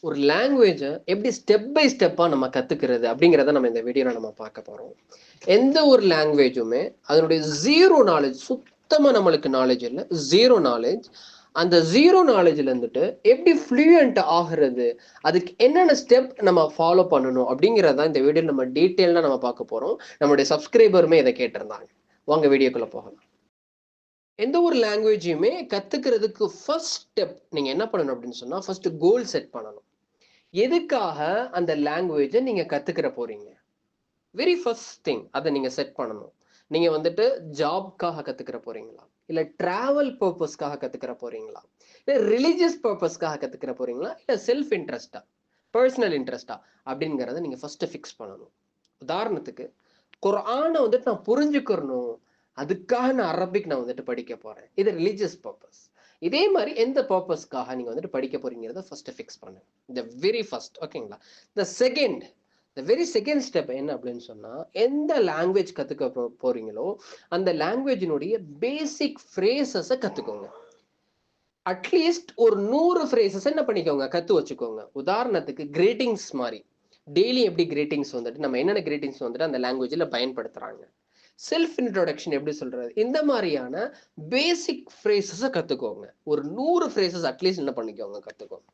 ஒரு லாங்குவேஜை எப்படி ஸ்டெப் பை ஸ்டெப்பா நம்ம கத்துக்கிறது அப்படிங்கிறத நம்ம இந்த வீடியோல நம்ம பார்க்க போறோம். எந்த ஒரு லாங்குவேஜுமே அதனுடைய ஜீரோ நாலேஜ், சுத்தமா நம்மளுக்கு நாலேஜ் இல்லை, ஜீரோ நாலேஜ். அந்த ஜீரோ நாலேஜ்ல இருந்துட்டு எப்படி ஃப்ளூயண்ட் ஆகுறது, அதுக்கு என்னென்ன ஸ்டெப் நம்ம ஃபாலோ பண்ணணும் அப்படிங்கிறத இந்த வீடியோ நம்ம டீட்டெயிலாக நம்ம பார்க்க போறோம். நம்மளுடைய சப்ஸ்கிரைபருமே இதை கேட்டிருந்தாங்க. வாங்க வீடியோக்குள்ள போகலாம். எந்த ஒரு லாங்குவேஜையுமே கத்துக்கிறதுக்கு ஃபர்ஸ்ட் ஸ்டெப் நீங்க என்ன பண்ணணும் அப்படின்னு சொன்னா, ஃபர்ஸ்ட் கோல் செட் பண்ணணும். எதுக்காக அந்த லாங்குவேஜை நீங்க கத்துக்கிற போறீங்க? வெரி ஃபர்ஸ்ட் திங் அதை நீங்க செட் பண்ணணும். நீங்க வந்துட்டு ஜாப்காக கத்துக்கிற போறீங்களா, இல்ல டிராவல் பர்பஸ்க்காக கத்துக்கிற போறீங்களா, இல்ல ரிலிஜியஸ் பர்பஸ்க்காக கத்துக்கிற போறீங்களா, இல்ல செல்ஃப் இன்ட்ரெஸ்டா, பர்சனல் இன்ட்ரெஸ்டா அப்படிங்கிறத நீங்க ஃபர்ஸ்ட் ஃபிக்ஸ் பண்ணணும். உதாரணத்துக்கு, குர்ஆனை வந்துட்டு நான் புரிஞ்சுக்கணும், அதுக்காக நான் அரபிக் நான் வந்துட்டு படிக்க போறேன், இது ரிலிஜியஸ் பர்பஸ். இதே மாதிரி எந்த பர்பஸ்க்காக நீங்க வந்துட்டு படிக்க போறீங்கிறத ஃபர்ஸ்ட் ஃபிக்ஸ் பண்ணுங்க. இந்த வெரி ஃபர்ஸ்ட், ஓகேங்களா? இந்த வெரி செகண்ட் ஸ்டெப் என்ன அப்படின்னு சொன்னா, எந்த லாங்குவேஜ் கத்துக்க போறீங்களோ அந்த லாங்குவேஜினுடைய பேசிக் ஃப்ரேசஸை கத்துக்கோங்க. அட்லீஸ்ட் ஒரு 100 ஃப்ரேசஸ் என்ன பண்ணிக்கோங்க, கத்து வச்சுக்கோங்க. உதாரணத்துக்கு கிரீட்டிங்ஸ் மாதிரி, டெய்லி எப்படி கிரீட்டிங்ஸ் வந்துட்டு நம்ம என்னென்ன கிரீட்டிங்ஸ் வந்துட்டு அந்த லாங்குவேஜில் பயன்படுத்துறாங்க, செல்ஃப் இன்ட்ரோடக்ஷன் எப்படி சொல்றது, இந்த மாதிரியான பேசிக் ஃப்ரேசஸை கத்துக்கோங்க. ஒரு 100 ஃப்ரேசஸ் அட்லீஸ்ட் என்ன பண்ணிக்கோங்க, கத்துக்கோங்க.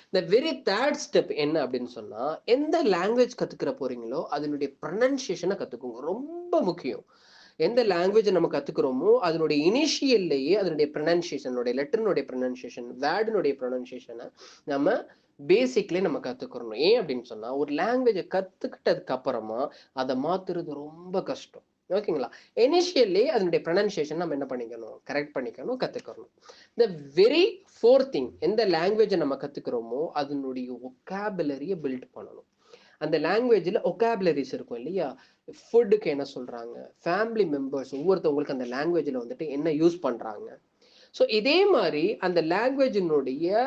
இந்த வெரி தேர்ட் ஸ்டெப் என்ன அப்படின்னு சொன்னா, எந்த லாங்குவேஜ் கத்துக்கிற போறீங்களோ அதனுடைய ப்ரொனன்சியேஷனை கத்துக்கோங்க. ரொம்ப முக்கியம். எந்த லாங்குவேஜை நம்ம கத்துக்கிறோமோ அதனுடைய இனிஷியல்லையே அதனுடைய ப்ரொனன்சியேஷனுடைய லெட்டர்னுடைய ப்ரொனன்சியேஷன், வேர்டுனுடைய ப்ரொனன்சியேஷனை நம்ம பேசிக்லேயே நம்ம கத்துக்கிறோம். ஏன் அப்படின்னு சொன்னா, ஒரு லாங்குவேஜை கத்துக்கிட்டதுக்கு அப்புறமா அதை மாத்துறது ரொம்ப கஷ்டம். ஓகேங்களா? இனிஷியல்லி அதனுடைய ப்ரொனன்சியேஷன் நம்ம என்ன பண்ணிக்கணும், கரெக்ட் பண்ணிக்கணும், கத்துக்கணும். இந்த வெரி ஃபோர்த் திங், எந்த லாங்குவேஜை நம்ம கத்துக்கிறோமோ அதனுடைய ஒகாபுலரியை பில்ட் பண்ணணும். அந்த லாங்குவேஜில் ஒகாபுலரிஸ் இருக்கும் இல்லையா, ஃபுட்டுக்கு என்ன சொல்றாங்க, ஃபேமிலி மெம்பர்ஸ் ஒவ்வொருத்தவங்களுக்கு அந்த லாங்குவேஜில் வந்துட்டு என்ன யூஸ் பண்றாங்க. ஸோ இதே மாதிரி அந்த லாங்குவேஜினுடைய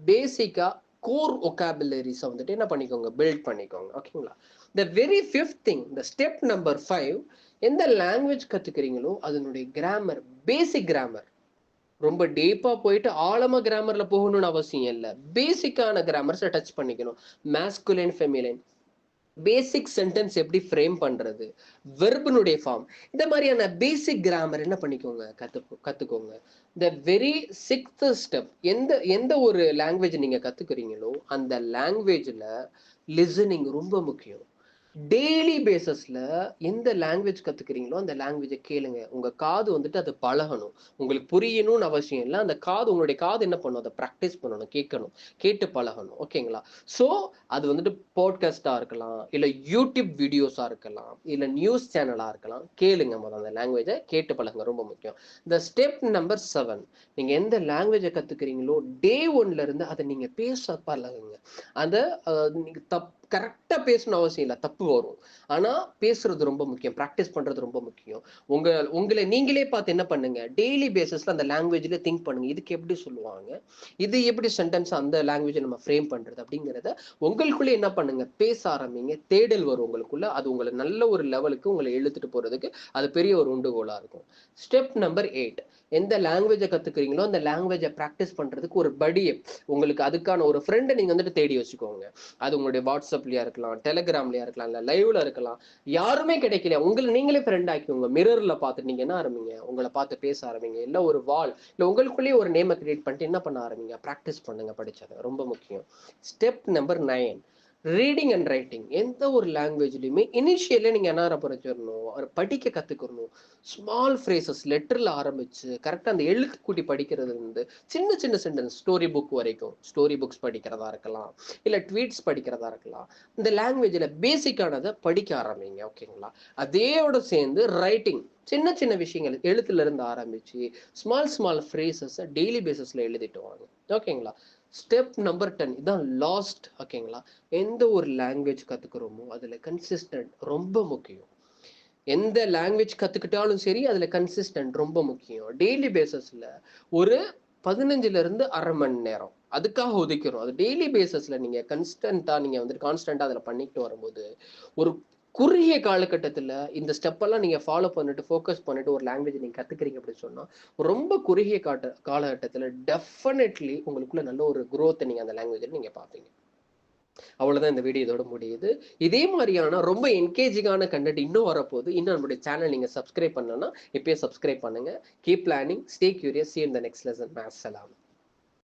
பேசிக்கா கோர் ஒகாபுலரிஸை வந்துட்டு என்ன பண்ணிக்கோங்க, பில்ட் பண்ணிக்கோங்க. ஓகேங்களா? The very fifth thing, the step number 5, எந்த லாங்குவேஜ் கத்துக்கிறீங்களோ அதனுடைய கிராமர், பேசிக் கிராமர். ரொம்ப டீப்பா போயிட்டு ஆழமா கிராமர்ல போகணும்னு அவசியம் இல்லை, பேசிக்கான கிராமர்ஸை டச் பண்ணிக்கணும். மாஸ்குலின், ஃபெமிலின், பேசிக் சென்டென்ஸ் எப்படி ஃப்ரேம் பண்றது, வெர்பனுடைய ஃபார்ம், இந்த மாதிரியான பேசிக் கிராமர் என்ன பண்ணிக்கோங்க, கத்துக்கோங்க. இந்த வெரி சிக்ஸ்த் ஸ்டெப், எந்த எந்த ஒரு லாங்குவேஜ் நீங்க கத்துக்கிறீங்களோ அந்த லாங்குவேஜ்ல லிசனிங் ரொம்ப முக்கியம். டெய்லி பேசிஸ்ல எந்த லாங்குவேஜ் கத்துக்கிறீங்களோ அந்த லாங்குவேஜை கேளுங்க. உங்க காது வந்துட்டு அது பழகணும். உங்களுக்கு புரியணும்னு அவசியம் இல்லை, அந்த காது, உங்களுடைய காது என்ன பண்ணும், அதை ப்ராக்டிஸ் பண்ணணும், கேட்கணும், கேட்டு பழகணும். ஓகேங்களா? ஸோ அது வந்துட்டு பாட்காஸ்டா இருக்கலாம், இல்லை யூடியூப் வீடியோஸா இருக்கலாம், இல்லை நியூஸ் சேனலா இருக்கலாம். கேளுங்க, முதல்ல அந்த லாங்குவேஜை கேட்டு பழகுங்க, ரொம்ப முக்கியம். இந்த ஸ்டெப் நம்பர் 7, நீங்க எந்த லாங்குவேஜை கத்துக்கிறீங்களோ டே 1ல இருந்து அதை நீங்க பேச பழகுங்க. அதை நீங்க கரெக்டா பேசணும் அவசியம் இல்லை, தப்பு வரும். ஆனா பேசுறது ரொம்ப முக்கியம், ப்ராக்டிஸ் பண்றது ரொம்ப முக்கியம். உங்களை நீங்களே பார்த்து என்ன பண்ணுங்க, டெய்லி பேசிஸ்ல அந்த லாங்குவேஜ்ல திங்க் பண்ணுங்க, இதுக்கு எப்படி சொல்லுவாங்க, இது எப்படி சென்டென்ஸ் அந்த லாங்குவேஜை நம்ம ஃப்ரேம் பண்றது அப்படிங்கிறத உங்களுக்குள்ள என்ன பண்ணுங்க, பேச ஆரம்பிங்க. தேடல் வரும் உங்களுக்குள்ள, அது உங்களை நல்ல ஒரு லெவலுக்கு உங்களை இழுத்துட்டு போறதுக்கு அது பெரிய ஒரு உண்டுகோலா இருக்கும். ஸ்டெப் நம்பர் 8, எந்த லாங்குவேஜை கத்துக்கிறீங்களோ அந்த லாங்குவேஜை ப்ராக்டிஸ் பண்றதுக்கு ஒரு படியை, உங்களுக்கு அதுக்கான ஒரு ஃப்ரெண்டை நீங்க வந்துட்டு தேடி வச்சுக்கோங்க. அது உங்களுடைய வாட்ஸ்அப்லயா இருக்கலாம், டெலிகிராம்லயா இருக்கலாம், இல்ல லைவ்ல இருக்கலாம். யாருமே கிடைக்கல, உங்களை நீங்களே ஃப்ரெண்ட் ஆக்கிக்கோங்க. மிரர்ல பார்த்துட்டு நீங்க என்ன ஆரம்பிங்க, உங்களை பார்த்து பேச ஆரம்பிங்க. இல்ல ஒரு வால், இல்ல உங்களுக்குள்ளேயே ஒரு நேமை கிரியேட் பண்ணிட்டு என்ன பண்ண ஆரம்பிங்க, ப்ராக்டிஸ் பண்ணுங்க படிச்சது, ரொம்ப முக்கியம். Step number 9, reading and writing. எந்த ஒரு லாங்குவேஜ்லையுமே இனிஷியலே நீங்க என்ன புரிஞ்சிடணும், படிக்க கத்துக்கணும். ஸ்மால் ஃப்ரேசஸ், லெட்டர்ல ஆரம்பிச்சு கரெக்டா அந்த எழுத்து கூட்டி படிக்கிறது இருந்து சின்ன சின்ன சென்டென்ஸ், ஸ்டோரி புக் வரைக்கும், ஸ்டோரி புக்ஸ் படிக்கிறதா இருக்கலாம், இல்ல ட்வீட்ஸ் படிக்கிறதா இருக்கலாம். இந்த லாங்குவேஜ்ல பேசிக்கானதை படிக்க ஆரம்பிங்க. ஓகேங்களா? அதேயோட சேர்ந்து ரைட்டிங், சின்ன சின்ன விஷயங்கள் எழுத்துல இருந்து ஆரம்பிச்சு ஸ்மால் ஸ்மால் ஃப்ரேசஸ் டெய்லி பேசிஸ்ல எழுதிட்டு வாங்க. ஓகேங்களா? ஸ்டெப் நம்பர் 10, இதான் லாஸ்ட். ஓகேங்களா? எந்த ஒரு லாங்குவேஜ் கத்துக்கிறோமோ அதுல கன்சிஸ்டன்ட் ரொம்ப முக்கியம். எந்த லாங்குவேஜ் கத்துக்கிட்டாலும் சரி அதுல கன்சிஸ்டன்ட் ரொம்ப முக்கியம். டெய்லி பேசிஸ்ல ஒரு 15ல இருந்து அரை மணி நேரம் அதுக்காக ஒதுக்கிறோம். அது டெய்லி பேசிஸ்ல நீங்க கன்ஸ்டன்டா நீங்க வந்துட்டு கான்ஸ்டன்டா அதுல பண்ணிட்டு வரும்போது ஒரு குறுகிய காலகட்டத்துல இந்த ஸ்டெப் எல்லாம் நீங்க ஃபாலோ பண்ணிட்டு ஃபோக்கஸ் பண்ணிட்டு ஒரு லாங்குவேஜ் நீங்க கத்துக்கிறீங்க அப்படின்னு சொன்னா ரொம்ப குறுகிய காலகட்டத்துல டெஃபினெட்லி உங்களுக்குள்ள நல்ல ஒரு growth நீங்க அந்த லாங்குவேஜ்ல நீங்க பார்ப்பீங்க. அவ்வளவுதான், இந்த வீடியோ இதோட முடியுது. இதே மாதிரியான ரொம்ப என்கேஜிங்கான கண்டென்ட் இன்னும் வரப்போகுது. இன்னும் நம்மளுடைய சேனல் நீங்க சப்ஸ்கிரைப் பண்ணனா இப்பயே சப்ஸ்கிரைப் பண்ணுங்க. Keep learning, stay curious, see you in the next lesson. Maassalam.